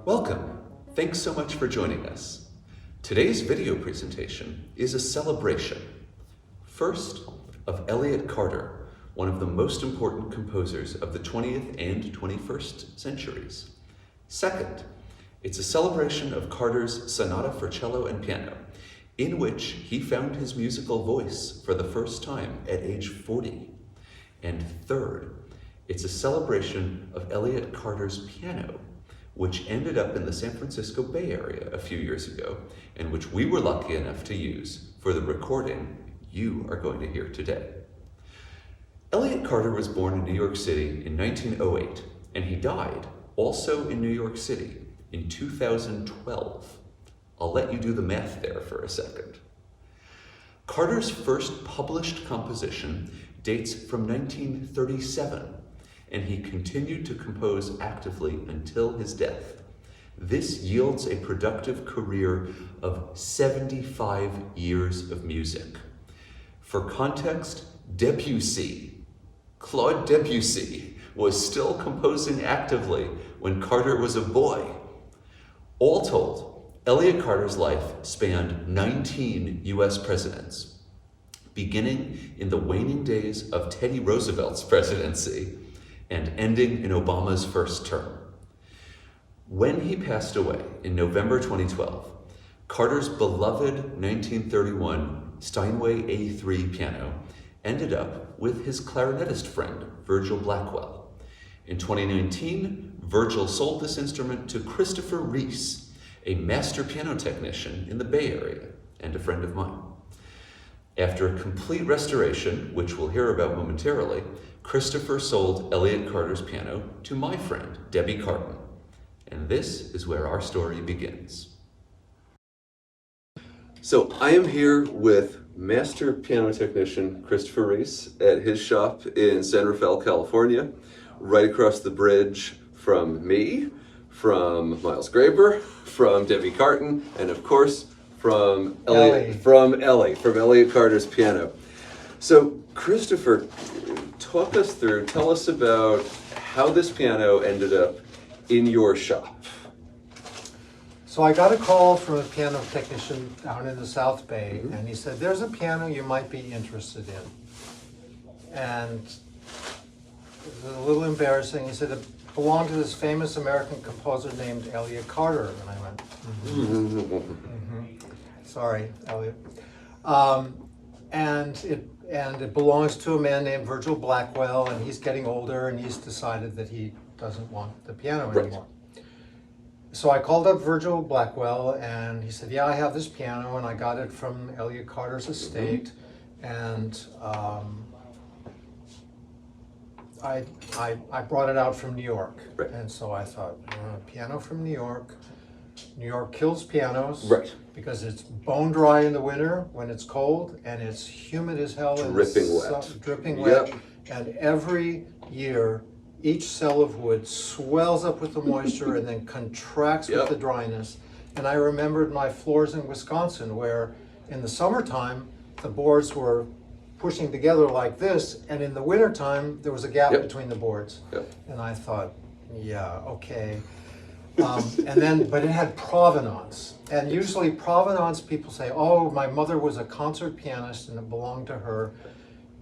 Welcome. Thanks so much for joining us. Today's video presentation is a celebration. First, of Elliott Carter, one of the most important composers of the 20th and 21st centuries. Second, it's a celebration of Carter's Sonata for cello and piano, in which he found his musical voice for the first time at age 40. And third, it's a celebration of Elliott Carter's piano, which ended up in the San Francisco Bay Area a few years ago, and which we were lucky enough to use for the recording you are going to hear today. Elliott Carter was born in New York City in 1908, and he died also in New York City in 2012. I'll let you do the math there for a second. Carter's first published composition dates from 1937, and he continued to compose actively until his death. This yields a productive career of 75 years of music. For context, Claude Debussy, was still composing actively when Carter was a boy. All told, Elliott Carter's life spanned 19 US presidents, beginning in the waning days of Teddy Roosevelt's presidency and ending in Obama's first term. When he passed away in November 2012, Carter's beloved 1931 Steinway A3 piano ended up with his clarinetist friend, Virgil Blackwell. In 2019, Virgil sold this instrument to Christopher Reese, a master piano technician in the Bay Area and a friend of mine. After a complete restoration, which we'll hear about momentarily, Christopher sold Elliott Carter's piano to my friend, Debbie Carton. And this is where our story begins. So I am here with master piano technician Christopher Reese at his shop in San Rafael, California, right across the bridge from me, from Miles Graber, from Debbie Carton, and of course, from Elliott Carter's piano. So Christopher, tell us about how this piano ended up in your shop. So I got a call from a piano technician down in the South Bay, and he said, there's a piano you might be interested in. And it was a little embarrassing. He said it belonged to this famous American composer named Elliott Carter. And I went, Sorry, Elliott. And it belongs to a man named Virgil Blackwell, and he's getting older, and he's decided that he doesn't want the piano anymore. So I called up Virgil Blackwell, and he said, yeah, I have this piano, and I got it from Elliott Carter's estate, and I brought it out from New York. Right. And so I thought, piano from New York. New York kills pianos. Right. Because it's bone dry in the winter when it's cold, and it's humid as hell. Dripping wet. Yep. And every year, each cell of wood swells up with the moisture and then contracts with the dryness. And I remembered my floors in Wisconsin, where in the summertime, the boards were pushing together like this, and in the wintertime, there was a gap between the boards. And I thought, yeah, okay. But it had provenance. And usually provenance, people say, oh, my mother was a concert pianist and it belonged to her.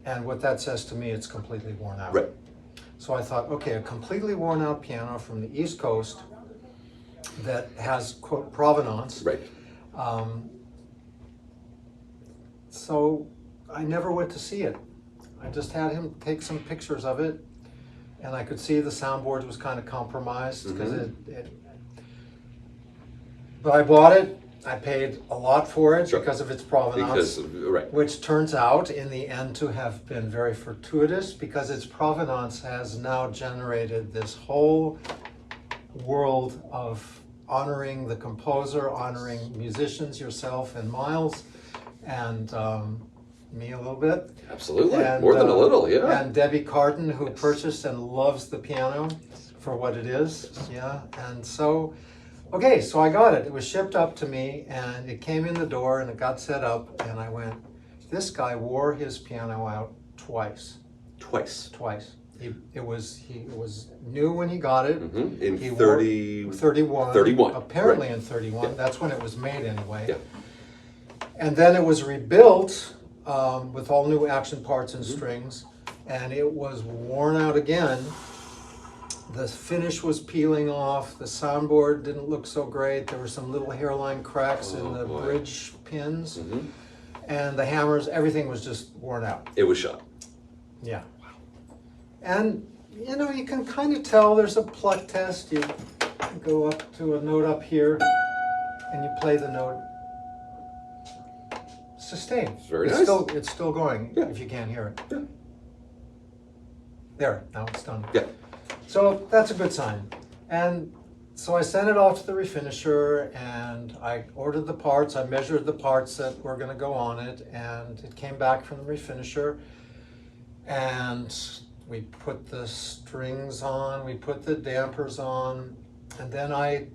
And what that says to me, it's completely worn out. Right. So I thought, okay, a completely worn out piano from the East Coast that has, quote, provenance. Right. So I never went to see it. I just had him take some pictures of it, and I could see the soundboard was kind of compromised because but I bought it. I paid a lot for it because of its provenance, which turns out in the end to have been very fortuitous, because its provenance has now generated this whole world of honoring the composer, honoring musicians, yourself and Miles, and me a little bit. Absolutely, and, more than a little, yeah. And Debbie Carton, who purchased and loves the piano for what it is, and so, okay, so I got it. It was shipped up to me, and it came in the door, and it got set up, and I went, this guy wore his piano out twice. Twice. It was new when he got it. In He 31. Apparently right. in 31. Yeah. That's when it was made anyway. Yeah. And then it was rebuilt with all new action parts and strings, and it was worn out again. The finish was peeling off. The soundboard didn't look so great. There were some little hairline cracks in the bridge pins. And the hammers, everything was just worn out. It was shot. Yeah. And, you know, you can kind of tell there's a pluck test. You go up to a note up here, and you play the note. Sustain. Very nice. It's still going, if you can't hear it. Yeah. There, now it's done. Yeah. So that's a good sign. And so I sent it off to the refinisher, and I ordered the parts. I measured the parts that were going to go on it, and it came back from the refinisher. And we put the strings on, we put the dampers on, and then I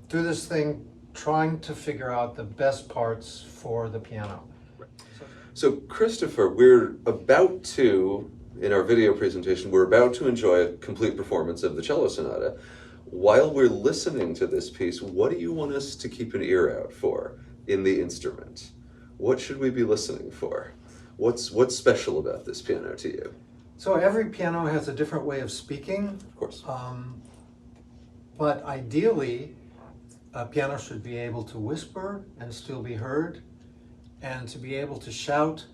do this thing trying to figure out the best parts for the piano. So Christopher, we're about to, in our video presentation, we're about to enjoy a complete performance of the Cello Sonata. While we're listening to this piece, what do you want us to keep an ear out for in the instrument? What should we be listening for? What's special about this piano to you? So every piano has a different way of speaking. Of course. But ideally, a piano should be able to whisper and still be heard, and to be able to shout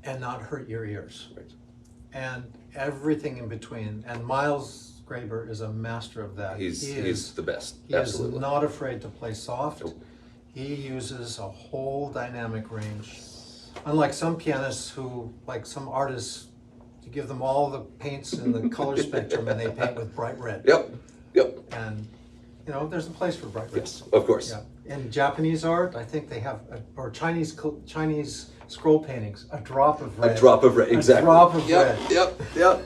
and not hurt your ears. Right. And everything in between. And Miles Graber is a master of that. He's the best. He Absolutely. is not afraid to play soft. Nope. He uses a whole dynamic range. Unlike some pianists who, like some artists, you give them all the paints in the color spectrum and they paint with bright red. Yep. And, you know, there's a place for bright red. Yes, of course. Yeah. In Japanese art, I think they have, or Chinese scroll paintings, a drop of red. A drop of red, exactly. A drop of red. Yep.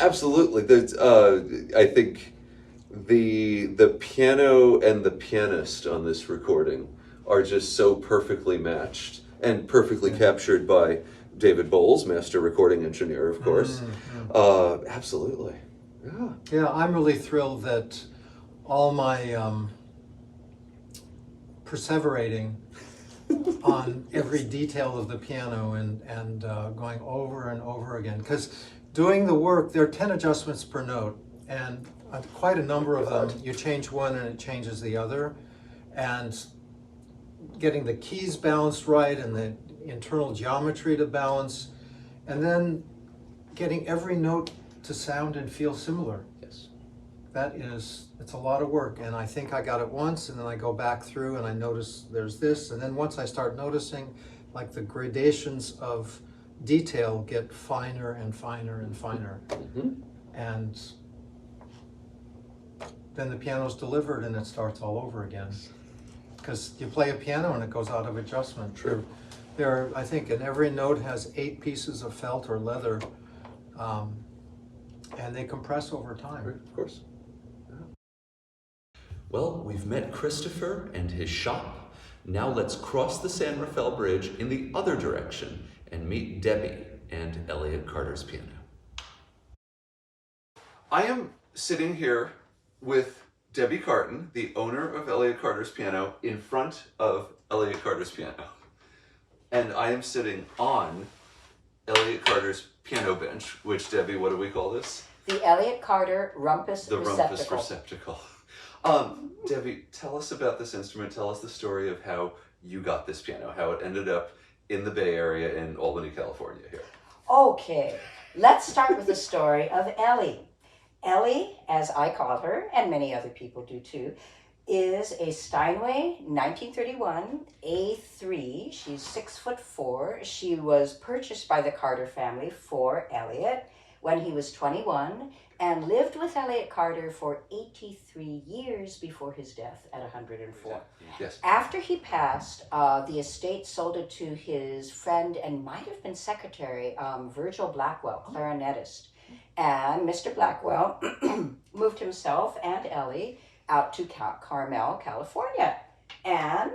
Absolutely. There's, I think the piano and the pianist on this recording are just so perfectly matched and perfectly captured by David Bowles, master recording engineer, of course. Absolutely. Yeah. Yeah, I'm really thrilled that all my perseverating on every detail of the piano and going over and over again. Because doing the work, there are 10 adjustments per note, and quite a number of them, you change one and it changes the other. And getting the keys balanced right and the internal geometry to balance, and then getting every note to sound and feel similar. Yes. It's a lot of work, and I think I got it once, and then I go back through and I notice there's this, and then once I start noticing, like the gradations of detail get finer and finer and finer. And then the piano's delivered and it starts all over again. Because you play a piano and it goes out of adjustment. True. There are, I think, and every note has 8 pieces of felt or leather, and they compress over time. Right, of course. Yeah. Well, we've met Christopher and his shop. Now let's cross the San Rafael Bridge in the other direction and meet Debbie and Elliott Carter's piano. I am sitting here with Debbie Carton, the owner of Elliott Carter's piano, in front of Elliott Carter's piano. And I am sitting on Elliott Carter's piano bench, which, Debbie, what do we call this? The Elliott Carter Rumpus Receptacle. The Rumpus Receptacle. Debbie, tell us about this instrument. Tell us the story of how you got this piano, how it ended up in the Bay Area in Albany, California here. Okay, let's start with the story of Ellie. Ellie, as I call her, and many other people do too, is a Steinway 1931 A3. She's 6'4". She was purchased by the Carter family for Elliott when he was 21 and lived with Elliott Carter for 83 years before his death at 104. Yes. After he passed, the estate sold it to his friend and might have been secretary, Virgil Blackwell, clarinetist. And Mr. Blackwell moved himself and Ellie out to Carmel, California. And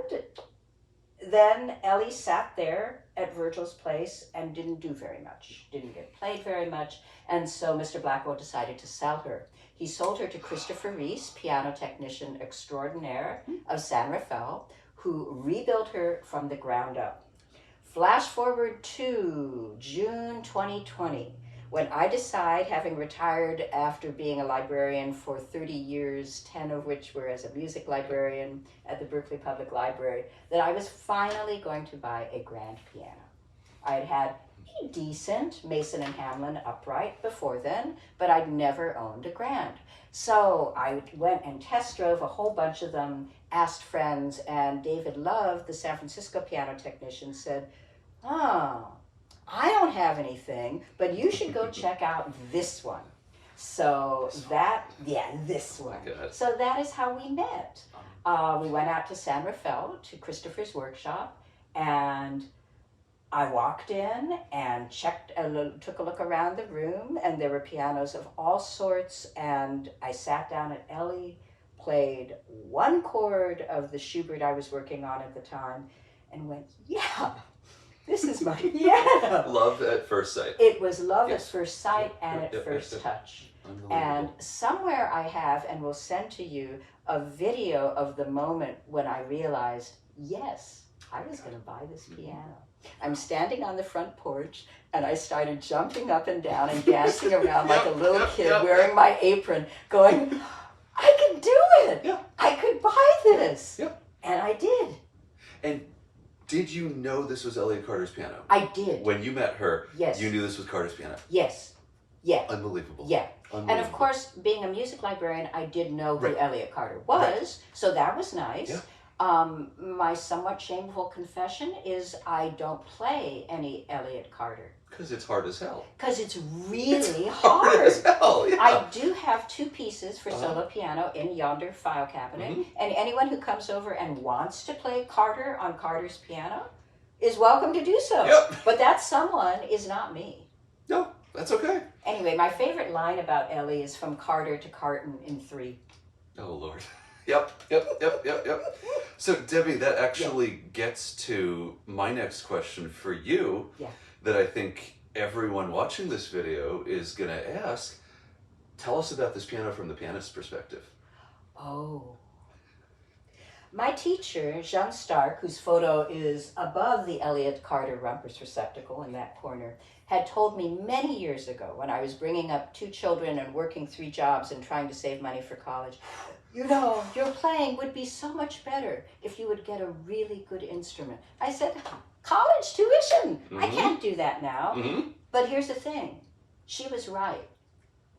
then Ellie sat there at Virgil's place and didn't do very much, didn't get played very much, and so Mr. Blackwell decided to sell her. He sold her to Christopher Reese, piano technician extraordinaire of San Rafael, who rebuilt her from the ground up. Flash forward to June 2020, when I decide, having retired after being a librarian for 30 years, 10 of which were as a music librarian at the Berkeley Public Library, that I was finally going to buy a grand piano. I had had a decent Mason and Hamlin upright before then, but I'd never owned a grand. So I went and test drove a whole bunch of them, asked friends, and David Love, the San Francisco piano technician, said, "Oh, I don't have anything, but you should go check out this one." So this one. So that is how we met. We went out to San Rafael, to Christopher's workshop, and I walked in and took a look around the room, and there were pianos of all sorts, and I sat down at Ellie, played one chord of the Schubert I was working on at the time, and went, yeah, this is my piano. Love at first sight. It was love at first sight and at first touch. And somewhere I have, and will send to you, a video of the moment when I realized, yes, I was going to buy this piano. I'm standing on the front porch, and I started jumping up and down and dancing around like a little kid, wearing my apron, going, I can do it! Yeah. I could buy this! Yeah. And I did. And did you know this was Elliott Carter's piano? I did. When you met her, yes, you knew this was Carter's piano? Yes. Yeah. Unbelievable. Yeah. Unbelievable. And of course, being a music librarian, I did know who Right. Elliott Carter was, so that was nice. Yeah. My somewhat shameful confession is I don't play any Elliott Carter. Because it's hard as hell. Because it's really Hard hard. as hell, yeah. I do have 2 pieces for solo piano in yonder file cabinet, and anyone who comes over and wants to play Carter on Carter's piano is welcome to do so. Yep. But that someone is not me. No, that's okay. Anyway, my favorite line about Ellie is from Carter to Carton in 3. Oh, Lord. Yep. So, Debbie, that actually gets to my next question for you, that I think everyone watching this video is going to ask. Tell us about this piano from the pianist's perspective. Oh. My teacher, Jean Stark, whose photo is above the Elliott Carter rumpus receptacle in that corner, had told me many years ago, when I was bringing up 2 children and working 3 jobs and trying to save money for college, you know, your playing would be so much better if you would get a really good instrument. I said, college tuition! I can't do that now. But here's the thing. She was right.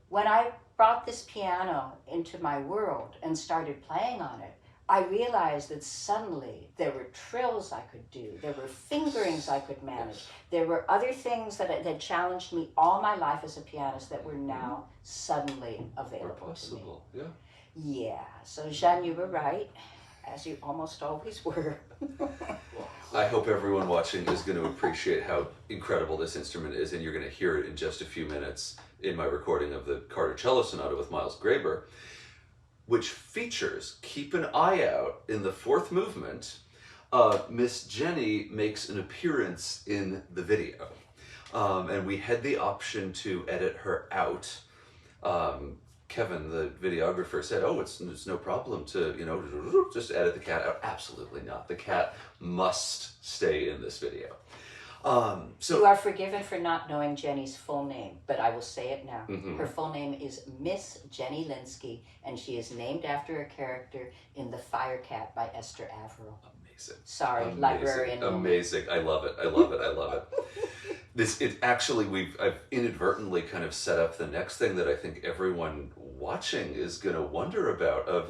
When I brought this piano into my world and started playing on it, I realized that suddenly there were trills I could do. There were fingerings I could manage. There were other things that challenged me all my life as a pianist that were now suddenly available to me. Yeah. Yeah, so Jean, you were right, as you almost always were. I hope everyone watching is going to appreciate how incredible this instrument is, and you're going to hear it in just a few minutes in my recording of the Carter Cello Sonata with Miles Graber, which features, keep an eye out, in the 4th movement, Miss Jenny makes an appearance in the video. And we had the option to edit her out. Kevin, the videographer, said, oh, it's no problem to, you know, just edit the cat out. Absolutely not. The cat must stay in this video. So you are forgiven for not knowing Jenny's full name, but I will say it now. Her full name is Miss Jenny Linsky, and she is named after a character in The Fire Cat by Esther Averill. Amazing. Sorry, librarian. Amazing. I love it. I've inadvertently kind of set up the next thing that I think everyone watching is going to wonder about.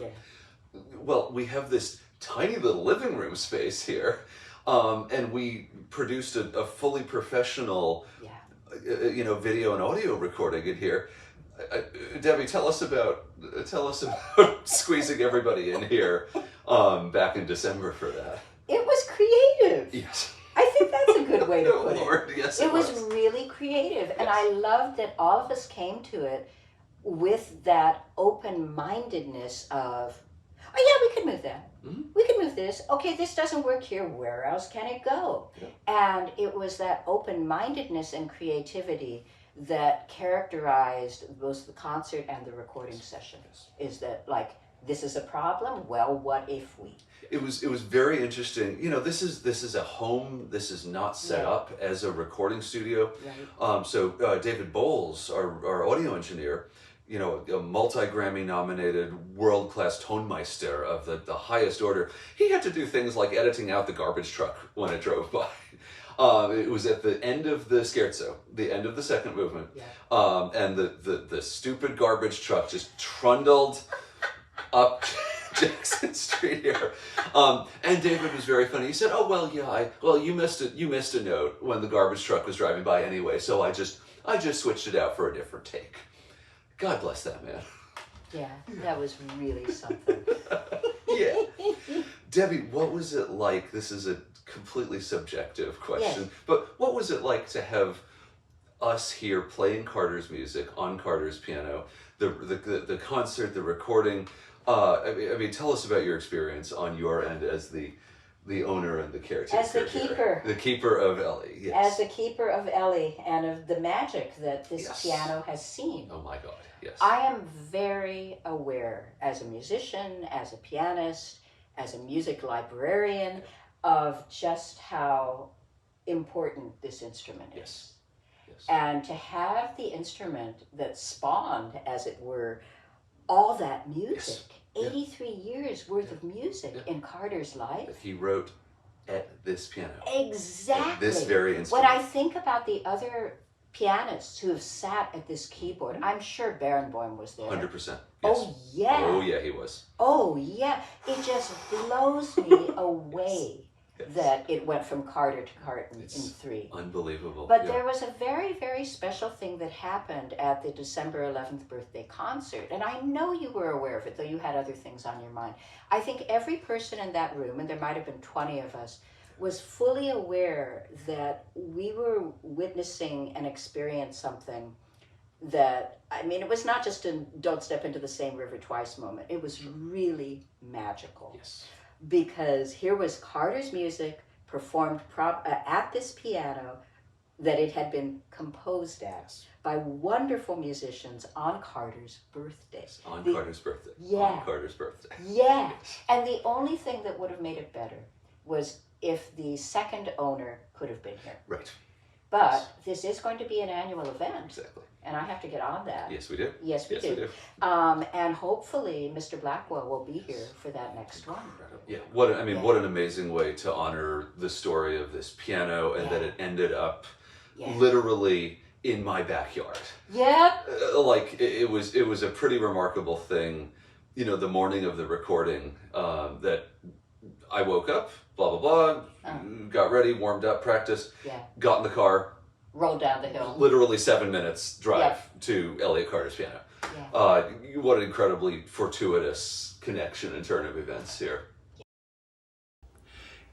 Well, we have this tiny little living room space here, and we produced a fully professional, video and audio recording in here. Debbie, tell us about squeezing everybody in here back in December for that. It was creative. Yes. I think that's a good way to put Lord, it. Yes, it was really creative, and I loved that all of us came to it with that open-mindedness of, oh yeah, we could move that. Mm-hmm. We could move this. Okay, this doesn't work here. Where else can it go? Yeah. And it was that open-mindedness and creativity that characterized both the concert and the recording session. Is that like, this is a problem? Well, what if we? It was very interesting. You know, this is a home. This is not set up as a recording studio. Right. So David Bowles, our audio engineer, you know, a multi-Grammy nominated world-class tonmeister of the highest order. He had to do things like editing out the garbage truck when it drove by. It was at the end of the scherzo, the end of the second movement, and the stupid garbage truck just trundled up Jackson Street here. And David was very funny. He said, "Oh well, yeah, you missed a note when the garbage truck was driving by anyway, so I just switched it out for a different take." God bless that man. Yeah, that was really something. Yeah. Debbie, what was it like? This is a completely subjective question, but what was it like to have us here playing Carter's music on Carter's piano, the concert, the recording? I mean, tell us about your experience on your end as the owner and the caretaker. As the keeper. The keeper of Ellie, yes. As the keeper of Ellie and of the magic that this piano has seen. Oh my God, yes. I am very aware as a musician, as a pianist, as a music librarian of just how important this instrument is. Yes. And to have the instrument that spawned, as it were, all that music, 83 years worth of music in Carter's life. That he wrote at this piano. Exactly. At this very instrument. When I think about the other pianists who have sat at this keyboard, I'm sure Barenboim was there. 100%. Yes. Oh yeah. Oh yeah, he was. Oh yeah. It just blows me away that it went from Carter to Carton in 3. Unbelievable. But there was a very, very special thing that happened at the December 11th birthday concert. And I know you were aware of it, though you had other things on your mind. I think every person in that room, and there might have been 20 of us, was fully aware that we were witnessing and experiencing something that, I mean, it was not just a don't step into the same river twice moment. It was really magical. Yes. Because here was Carter's music performed at this piano that it had been composed at by wonderful musicians on Carter's birthday. On Carter's birthday. Yeah. On Carter's birthday. Yeah. And the only thing that would have made it better was if the second owner could have been here. Right. But this is going to be an annual event. Exactly. And I have to get on that. Yes, we do. Yes, we do. And hopefully Mr. Blackwell will be here for that next one. Yeah, what an amazing way to honor the story of this piano, and that it ended up literally in my backyard. Yeah. Like it was a pretty remarkable thing, you know, the morning of the recording, that I woke up, blah blah blah, got ready, warmed up, practiced, got in the car, rolled down the hill. Literally 7 minutes drive to Elliott Carter's piano. Yeah. What an incredibly fortuitous connection and turn of events here.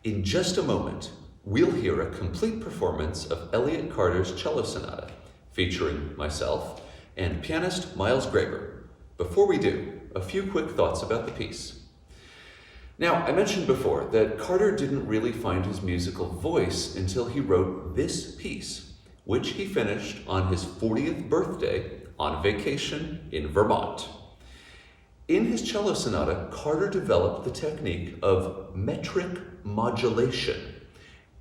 In just a moment, we'll hear a complete performance of Elliott Carter's Cello Sonata, featuring myself and pianist Miles Graber. Before we do, a few quick thoughts about the piece. Now, I mentioned before that Carter didn't really find his musical voice until he wrote this piece, which he finished on his 40th birthday on vacation in Vermont. In his cello sonata, Carter developed the technique of metric modulation,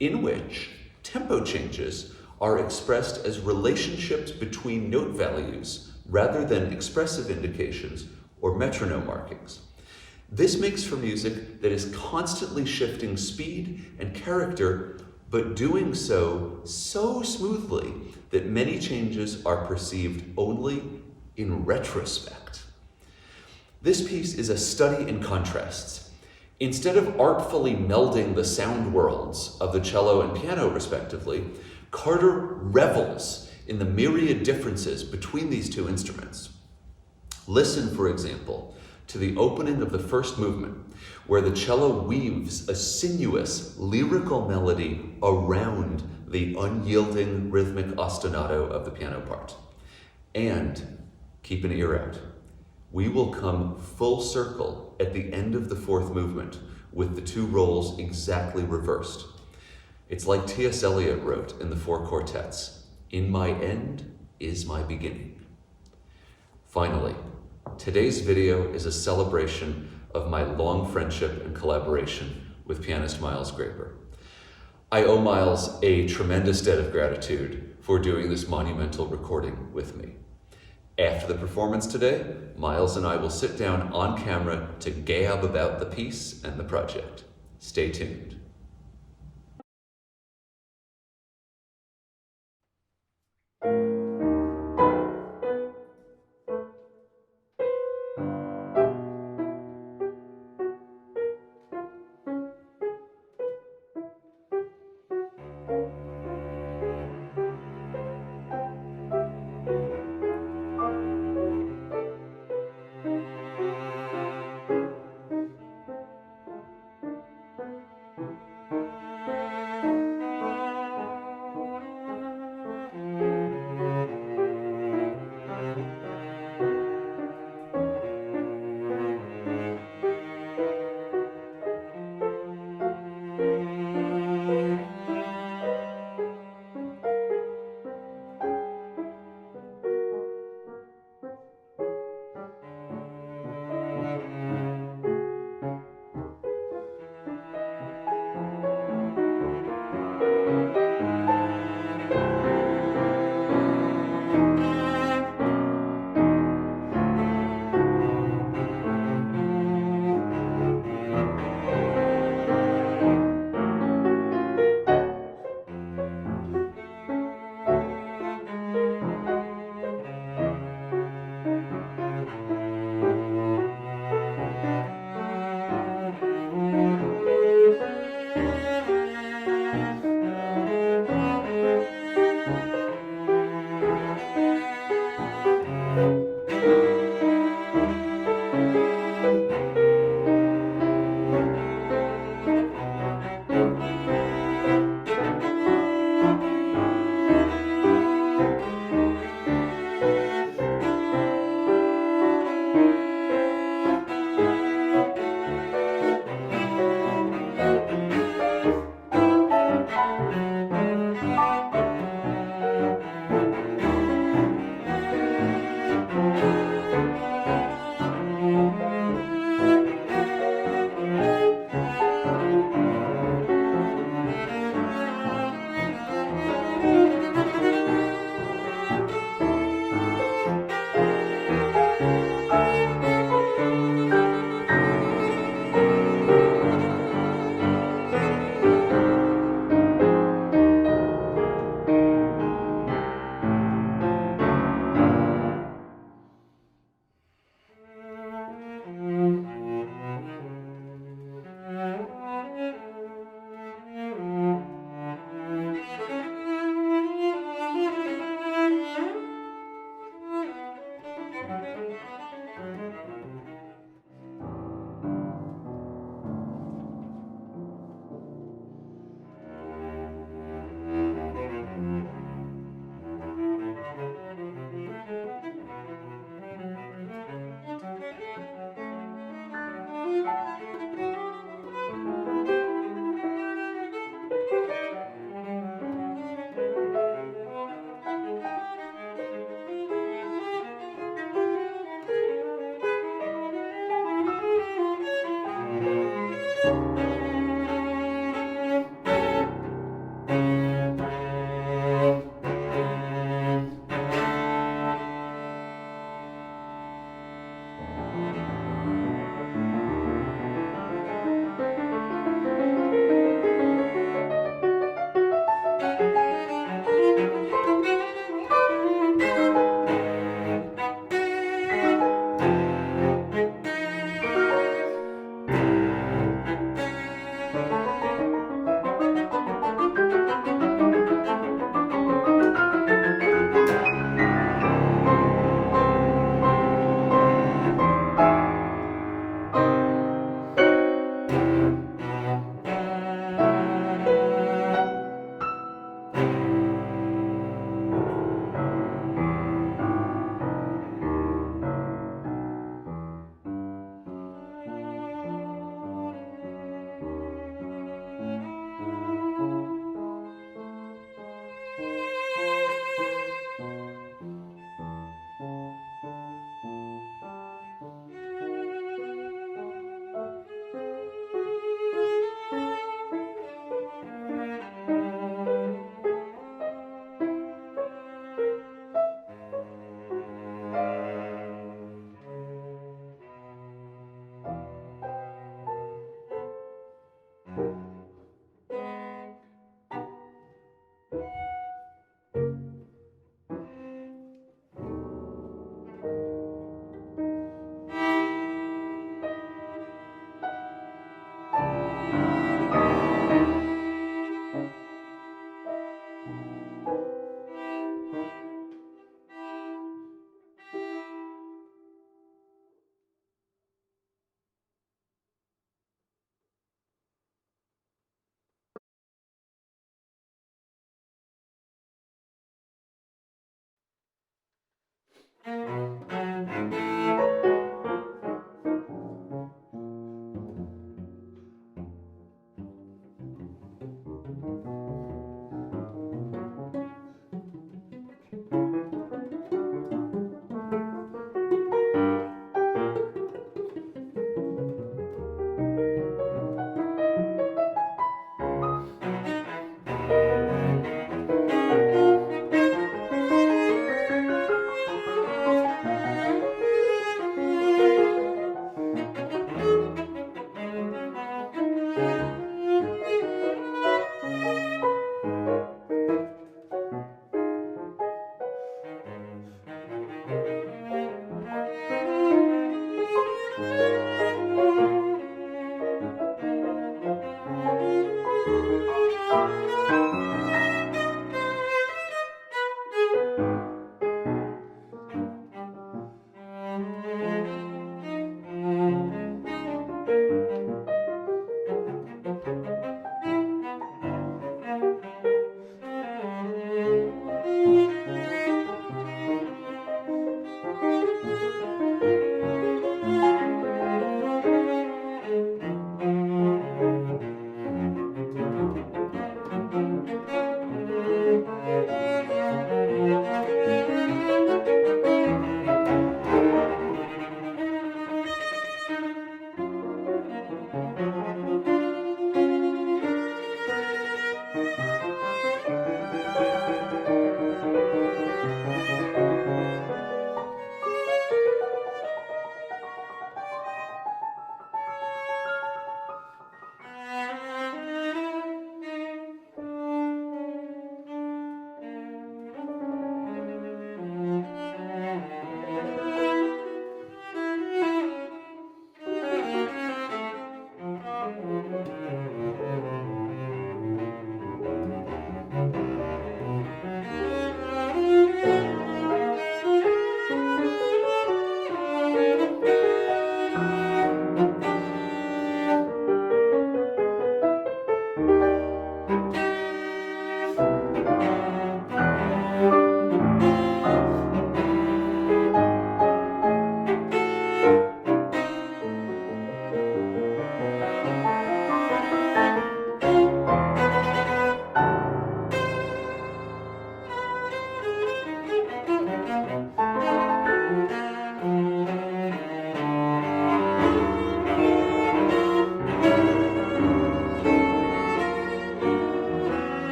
in which tempo changes are expressed as relationships between note values rather than expressive indications or metronome markings. This makes for music that is constantly shifting speed and character, but doing so smoothly that many changes are perceived only in retrospect. This piece is a study in contrasts. Instead of artfully melding the sound worlds of the cello and piano respectively, Carter revels in the myriad differences between these two instruments. Listen, for example, to the opening of the first movement, where the cello weaves a sinuous lyrical melody around the unyielding rhythmic ostinato of the piano part. And keep an ear out. We will come full circle at the end of the fourth movement with the two roles exactly reversed. It's like T.S. Eliot wrote in the Four Quartets, "In my end is my beginning." Finally, today's video is a celebration of my long friendship and collaboration with pianist Miles Graber. I owe Miles a tremendous debt of gratitude for doing this monumental recording with me. After the performance today, Miles and I will sit down on camera to gab about the piece and the project. Stay tuned.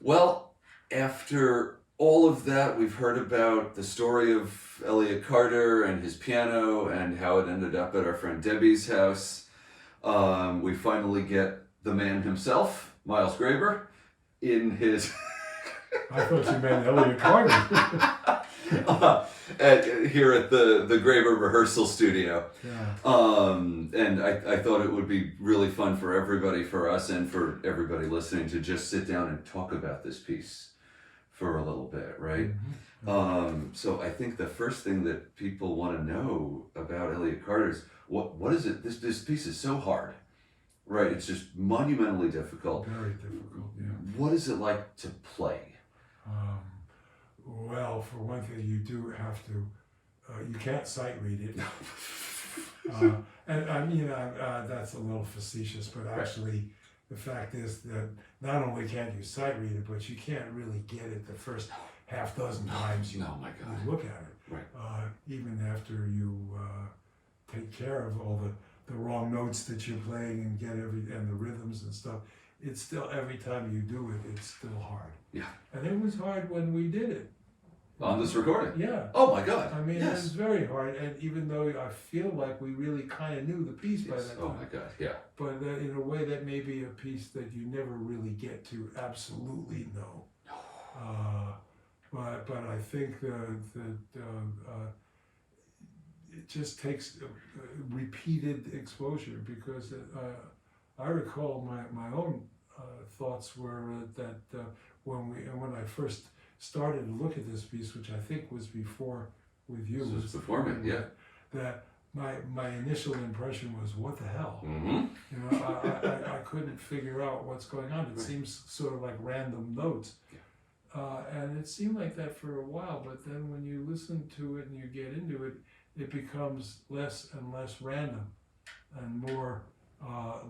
Well, after all of that, we've heard about the story of Elliott Carter and his piano and how it ended up at our friend Debbie's house. We finally get the man himself, Miles Graber, in his... I thought you meant Elliott Carter. Here at the Graber rehearsal studio. Yeah. And I thought it would be really fun for everybody, for us and for everybody listening, to just sit down and talk about this piece for a little bit, right? Mm-hmm. So I think the first thing that people want to know about Elliott Carter is, what is it? This piece is so hard, right? It's just monumentally difficult. Very difficult, yeah. What is it like to play? Well, for one thing, you do have to, you can't sight read it. And I mean, that's a little facetious, but actually the fact is that not only can't you sight read it, but you can't really get it the first half dozen times you look at it. Right. Even after you take care of all the wrong notes that you're playing and get and the rhythms and stuff, it's still, every time you do it, it's still hard. Yeah. And it was hard when we did it. On this recording? Yeah. Oh my God. I mean, yes. It was very hard, and even though I feel like we really kind of knew the piece by that time. Oh my God, yeah. But in a way that may be a piece that you never really get to absolutely know. But I think that it just takes repeated exposure, because I recall my own thoughts were that when I first started to look at this piece, which I think was before with you. This was before me, yeah. That my initial impression was, what the hell? Mm-hmm. You know, I couldn't figure out what's going on. It seems sort of like random notes. Yeah. And it seemed like that for a while, but then when you listen to it and you get into it, it becomes less and less random and more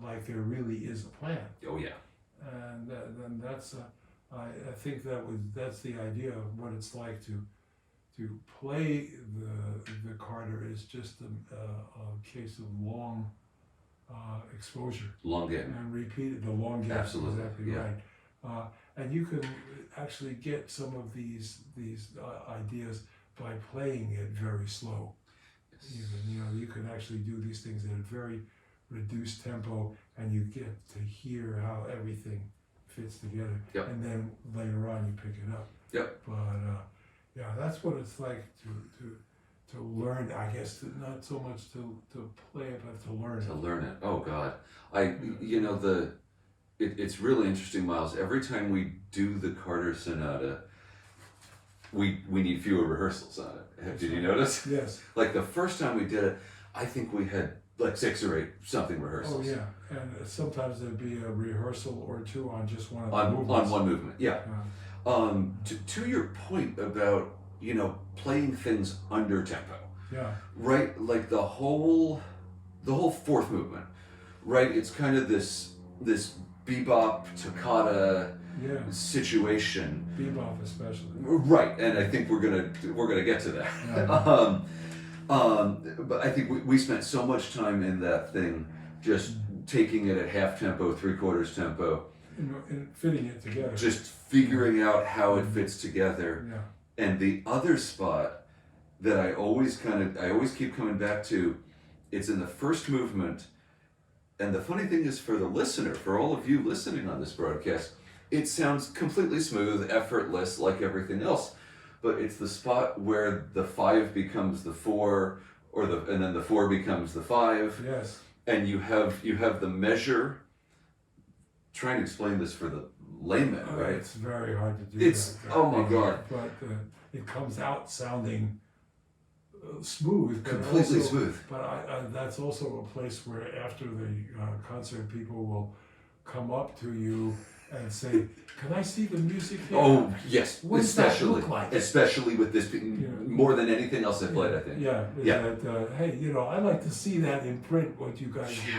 like there really is a plan. Oh yeah. And then that's I think that's the idea of what it's like to play the Carter, is just a case of long exposure. Long game. And repeated, the long game. Absolutely, Exactly yeah. right. And you can actually get some of these ideas by playing it very slow. Yes. Even, you can actually do these things at a very reduced tempo, and you get to hear how everything fits together. Yep. And then later on you pick it up. Yep. But yeah, that's what it's like to learn, I guess, not so much to play it, but to learn it. To learn it. Oh God. It's really interesting, Miles. Every time we do the Carter Sonata, we need fewer rehearsals on it. Did you notice? Yes. Like the first time we did it, I think we had like 6 or 8 something rehearsals. Oh yeah, and sometimes there'd be a rehearsal or two on just one of the On movements. one movement, yeah. To your point about, playing things under tempo. Yeah. Right, like the whole fourth movement, right? It's kind of this bebop toccata situation. Bebop especially. Right, and I think we're gonna get to that. Yeah. But I think we spent so much time in that thing, just taking it at half tempo, 3/4 tempo, And fitting it together. just figuring out how it fits together. Yeah. And the other spot that I always keep coming back to, it's in the first movement. And the funny thing is, for the listener, for all of you listening on this broadcast, it sounds completely smooth, effortless, like everything else. But it's the spot where the 5 becomes the 4, and then the 4 becomes the 5. Yes. And you have the measure. Trying to explain this for the layman, right? It's very hard to do. It's that. oh my God. But it comes out sounding smooth. Completely smooth. But that's also a place where after the concert, people will come up to you and say, "Can I see the music here?" Oh yes, What does that look like? Especially with this, more than anything else I played, I think. Yeah. Yeah. That, hey, I'd like to see that in print. What you guys do.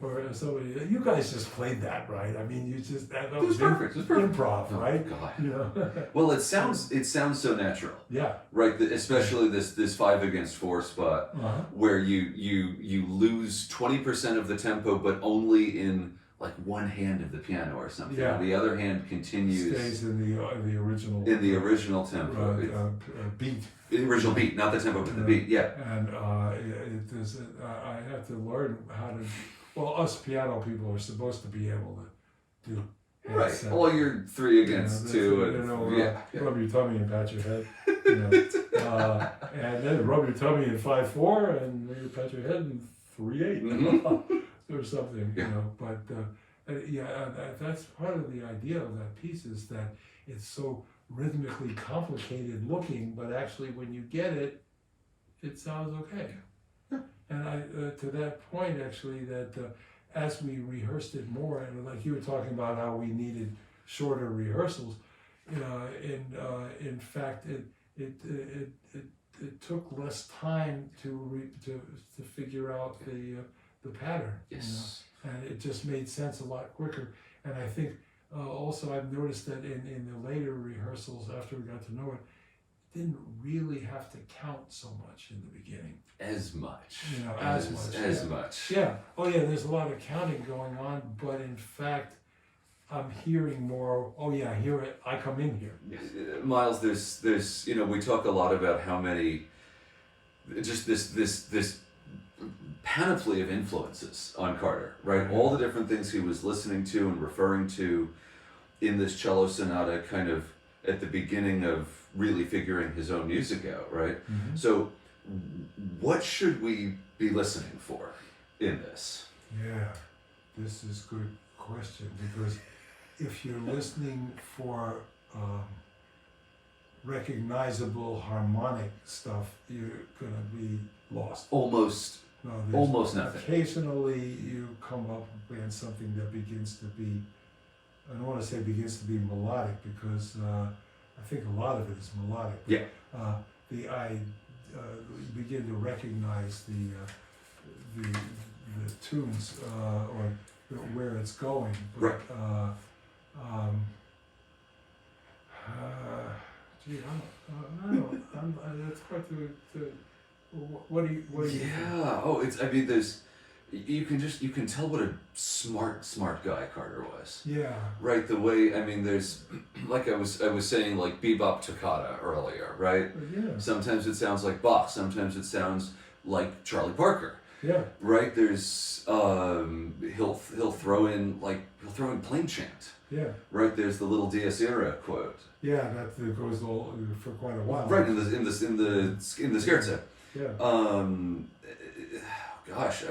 Or somebody, you guys just played that, right? I mean, that It was perfect. It was perfect. Improv, Oh, right? God. Well, it sounds so natural. Yeah. Right. Especially this 5 against 4 spot, Uh-huh. where you lose 20% of the tempo, but only in like one hand of the piano or something. Yeah. The other hand continues Stays in the original. in the original tempo. Beat. The original beat, not the tempo, but the beat. Yeah. And it is. I had to learn how to. Well, us piano people are supposed to be able to do. Right. Well, you're 3 against 2, and rub your tummy and pat your head. You know, and then rub your tummy in 5/4, and you pat your head in 3/8, or something. Yeah. You know, but that's part of the idea of that piece is that it's so rhythmically complicated looking, but actually when you get it, it sounds okay. Yeah. And I to that point actually that. As we rehearsed it more, and like you were talking about how we needed shorter rehearsals, in fact, it took less time to figure out the pattern. Yes. You know? And it just made sense a lot quicker. And I think also I've noticed that in the later rehearsals after we got to know it, didn't really have to count so much in the beginning. As much. You know, as much. Yeah. Oh yeah, there's a lot of counting going on, but in fact, I'm hearing more, oh yeah, here I come in here. Miles, there's we talk a lot about how many, just this panoply of influences on Carter, right? All the different things he was listening to and referring to in this cello sonata kind of at the beginning of really figuring his own music out, right? Mm-hmm. So what should we be listening for in this? Yeah, this is a good question, because if you're listening for recognizable harmonic stuff, you're gonna be lost. Almost nothing. Occasionally you come up against something that begins to be, I don't want to say begins to be melodic, because I think a lot of it is melodic. Yeah. You begin to recognize the tunes or where it's going. But, right. It's hard to. What do you? Yeah. Oh, I mean, you can tell what a smart guy Carter was. Yeah. Right. The way, I mean, there's, like I was saying, like bebop toccata earlier, right? Yeah. Sometimes it sounds like Bach. Sometimes it sounds like Charlie Parker. Yeah. Right. There's he'll throw in plain chant. Yeah. Right. There's the little Dies Irae quote. Yeah, that goes all for quite a while. Right. In the scherzo. Yeah. Gosh,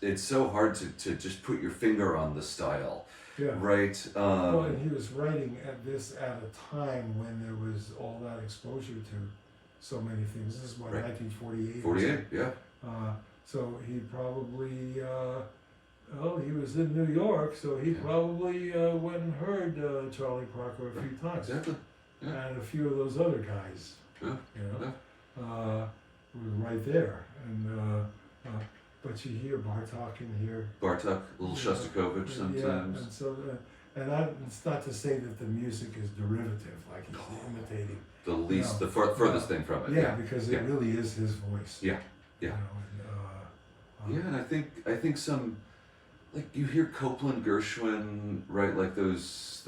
it's so hard to just put your finger on the style. Yeah. Right. Well, and he was writing at a time when there was all that exposure to so many things. This is what, right. 1948. 48. Yeah. So he probably he was in New York, so he probably went and heard Charlie Parker a few times. Exactly. Yeah. And a few of those other guys. Yeah. You know, were right there, and but you hear Bartok in here. Bartok, a little Shostakovich sometimes. Yeah, and so it's not to say that the music is derivative, like he's imitating. The least, the furthest thing from it. Yeah, because it really is his voice. Yeah, yeah. You know, and I think some, like you hear Copland, Gershwin, right? Like those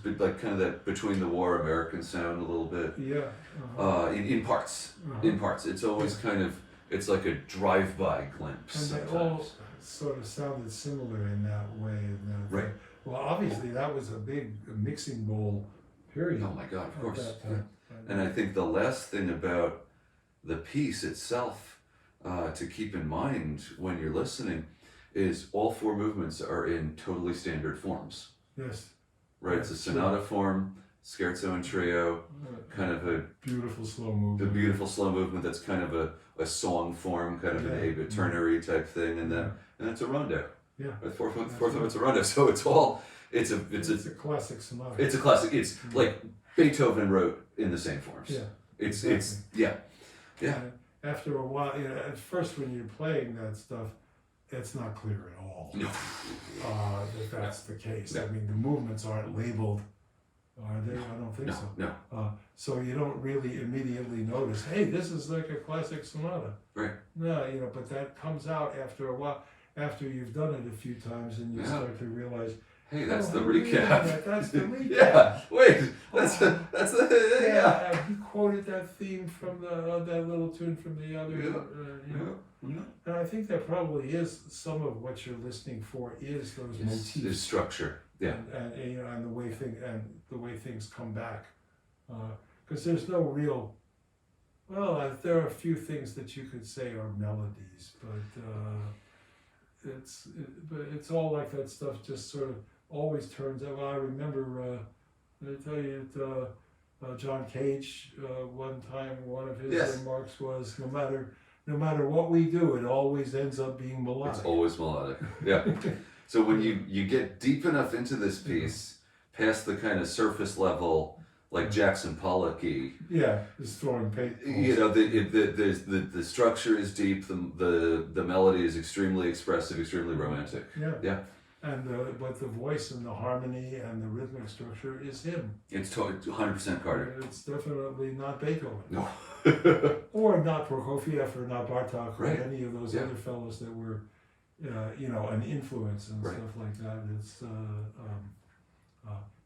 like kind of that between the war American sound a little bit. Yeah. In parts. In parts, it's always kind of, it's like a drive-by glimpse. And sometimes. they all sort of sounded similar in that way. Right. Well, obviously that was a big mixing bowl period. Oh my God, of course. That time. And I think the last thing about the piece itself to keep in mind when you're listening is all 4 movements are in totally standard forms. Yes. Right, it's a sonata form, scherzo and trio, kind of a beautiful slow movement. The beautiful slow movement that's kind of a song form, kind of an ternary type thing, and then and it's a rondo. Yeah. The fourth movement's a rondo, so it's a classic sonata. It's a classic. It's like Beethoven wrote in the same forms. Yeah. It's yeah. And after a while, at first when you're playing that stuff, it's not clear at all. No. That's the case. No. I mean, the movements aren't labeled, are they? I don't think so. No. So you don't really immediately notice, hey, this is like a classic sonata. Right. No, but that comes out after a while. after you've done it a few times and you Yeah. start to realize, Hey, that's the I remember recap. That's the recap. Yeah. Wait. That's the yeah. And he quoted that theme from that little tune from the other. Yeah. You know? Yeah. And I think that probably is some of what you're listening for is those It's motifs structure. Yeah. and you know, and the way things come back, because there's no real. Well, there are a few things that you could say are melodies, but it's all like that stuff. Just sort of always turns out. Well, I remember. I tell you, John Cage one time one of his Yes. remarks was, no matter what we do, it always ends up being melodic. It's always melodic. Yeah. So when you get deep enough into this piece, past the kind of surface level, like Jackson Pollock-y, Yeah, just throwing paint. you know, the structure is deep, the melody is extremely expressive, extremely romantic. Yeah. Yeah. And but the voice and the harmony and the rhythmic structure is him. It's 100% Carter. It's definitely not Beethoven. No. Or not Prokofiev or not Bartok Right. or any of those Yeah. other fellows that were, you know, an influence and Right. stuff like that. It's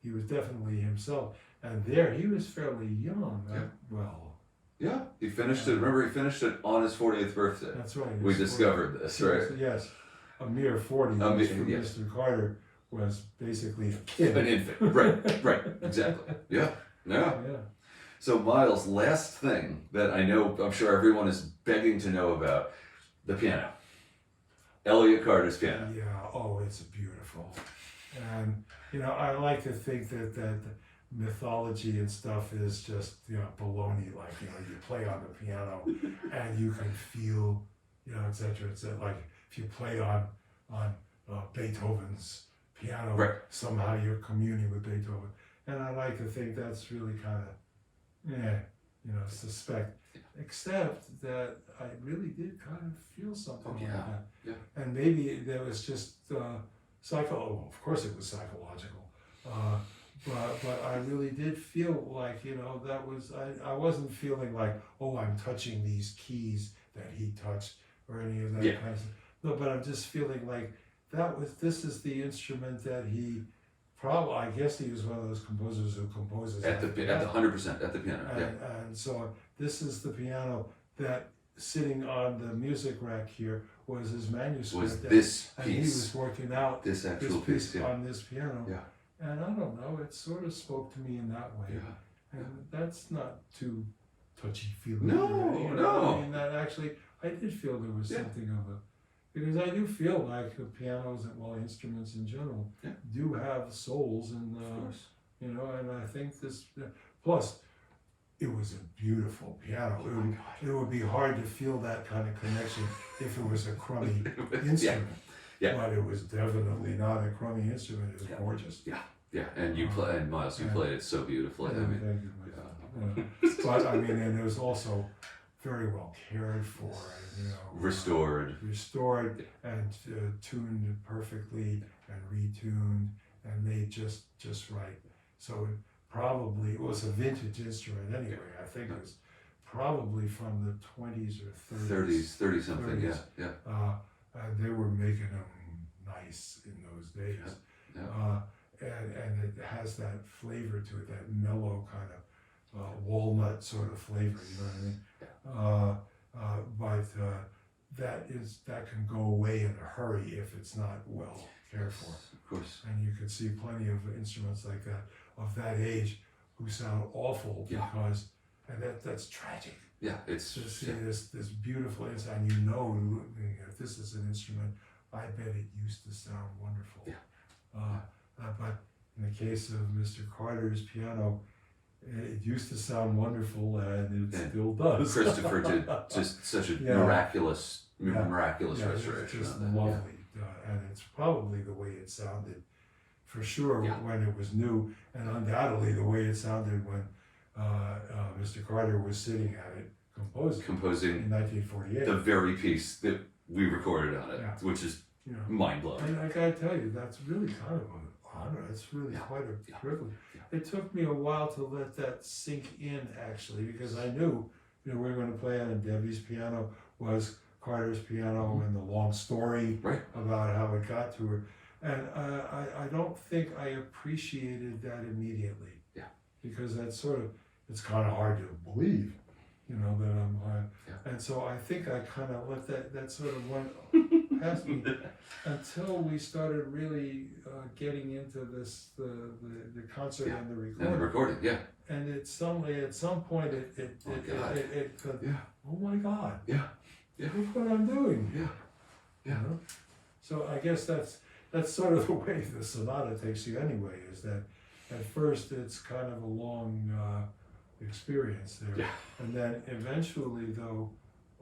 he was definitely himself. And there he was fairly young. Yeah. Well, Yeah. He finished it. Remember, he finished it on his 40th birthday. that's right. We His discovered this, right? Yes. A mere 40, which for yes. Mr. Carter was basically a kid. An infant. Right. Exactly. Yeah. Yeah. Yeah. So Miles, last thing that I'm sure everyone is begging to know about, the piano. Elliott Carter's piano. Yeah, oh, it's beautiful. And, you know, I like to think that mythology and stuff is just, you know, baloney. Like, you know, you play on the piano and you can feel, you know, et cetera. Like, if you play on Beethoven's piano, Right. somehow you're communing with Beethoven. And I like to think that's really kind of, you know, suspect. Except that I really did kind of feel something like that. Yeah. And maybe there was just of course it was psychological. But I really did feel like, you know, that was, I wasn't feeling like, oh, I'm touching these keys that he touched or any of that Yeah. kind of stuff. No, but I'm just feeling like this is the instrument that he probably, I guess he was one of those composers who composes At the 100% at the piano. Yeah. and so this is the piano that sitting on the music rack here was his manuscript. Was this and he piece. was working out This actual this piece piece. Yeah. on this piano. Yeah. And I don't know, it sort of spoke to me in that way. Yeah. And that's not too touchy-feely. No, you know, no. I mean, that actually, I did feel there was Yeah. something of a, because I do feel like the pianos and, well, instruments in general Yeah. do have souls, and Of course. you know, and I think this, plus, it was a beautiful piano. Oh my God. It would be hard to feel that kind of connection if it was a crummy instrument. Yeah. But it was definitely not a crummy instrument. It was Yeah. gorgeous. Yeah. And you play, and Miles, you Yeah. played it so beautifully. I Yeah, mean, thank you, yeah. But I mean, and it was also very well cared for, and, you know, restored. and tuned perfectly and retuned and made just right. So it was a vintage instrument anyway. I think it was probably from the 20s or 30s. 30 something. Yeah. 30s. Yeah. And they were making them nice in those days. Yeah. And it has that flavor to it, that mellow kind of walnut sort of flavor, you know what I mean? That can go away in a hurry if it's not well cared for. Of course. And you can see plenty of instruments like that of that age who sound awful Yeah. because, and that's tragic. Yeah. It's To see this beautiful instrument, and you know, if this is an instrument, I bet it used to sound wonderful. Yeah. But in the case of Mr. Carter's piano, it used to sound wonderful, and it And still does. Christopher did just such a Yeah. miraculous Yeah, restoration. It's just of that. lovely, and it's probably the way it sounded, for sure, Yeah. when it was new, and undoubtedly the way it sounded when Mr. Carter was sitting at it composing Composing in 1948. the very piece that we recorded on it, Yeah. which is You know, mind blowing. and I gotta tell you, that's really kind of an honor. It's really Yeah. quite a Yeah. privilege. Yeah. It took me a while to let that sink in, actually, because I knew, you know, we were going to play on, and Debbie's piano was Carter's piano and the long story Right. about how it got to her. And I don't think I appreciated that immediately. Yeah. Because that's it's kind of hard to believe, you know, that I'm, Yeah. and so I think I kind of let that sort of went past me until we started really getting into the concert Yeah. and the And the recording. recording, yeah. And at some point oh my God, Yeah. Yeah. look what I'm doing. Yeah. You know? So I guess that's sort of the way the sonata takes you anyway, is that at first it's kind of a long experience there. Yeah. And then eventually though,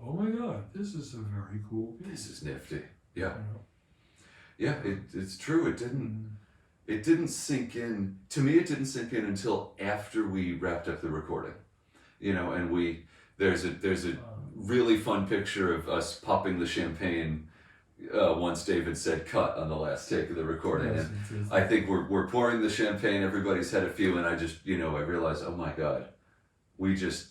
oh my God, this is a very cool piece. This is nifty. Yeah. You know? Yeah, it's true. It didn't sink in. To me, it didn't sink in until after we wrapped up the recording. You know, and there's a really fun picture of us popping the champagne once David said cut on the last take of the recording. Yes, And it is. I think we're pouring the champagne, everybody's had a few, and I just, you know, I realized, oh my God, we just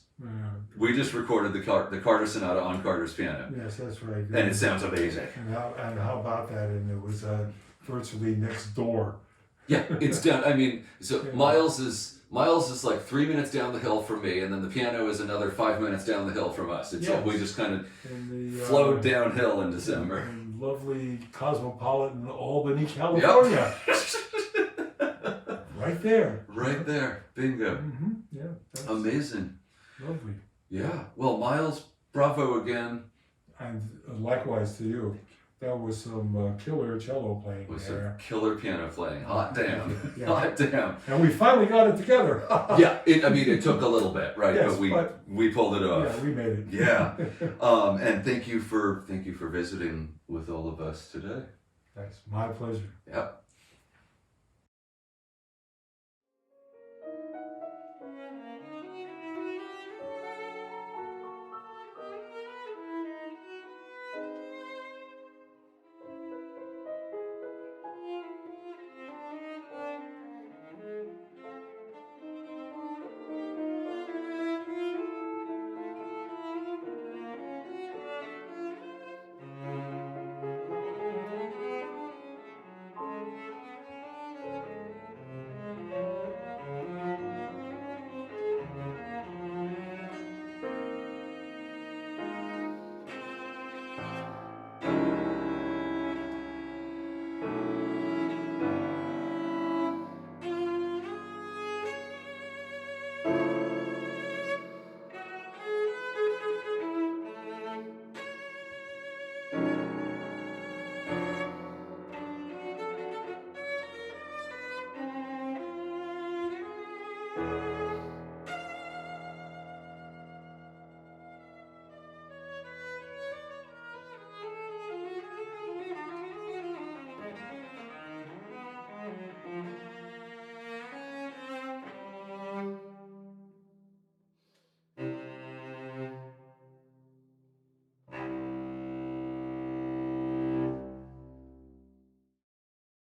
recorded the Carter Sonata on Carter's piano. Yes, that's right. And it sounds amazing. And how about that? And it was virtually next door. Yeah, it's down. I mean, so Yeah. Miles is like 3 minutes down the hill from me, and then the piano is another 5 minutes down the hill from us. It's like Yes. we just kind of In the, flowed downhill in December. in lovely cosmopolitan Albany, California. Right there. Right there, bingo. Mm-hmm. Yeah. That's Amazing. lovely. Yeah. Well, Miles, bravo again. And likewise to you. That was some killer cello playing Was a there. killer piano playing. Hot damn. Yeah. Hot damn. And we finally got it together. Yeah. I mean, it took a little bit, right? Yes, but we pulled it off. Yeah, we made it. Yeah. And thank you for visiting with all of us today. That's my pleasure. Yep.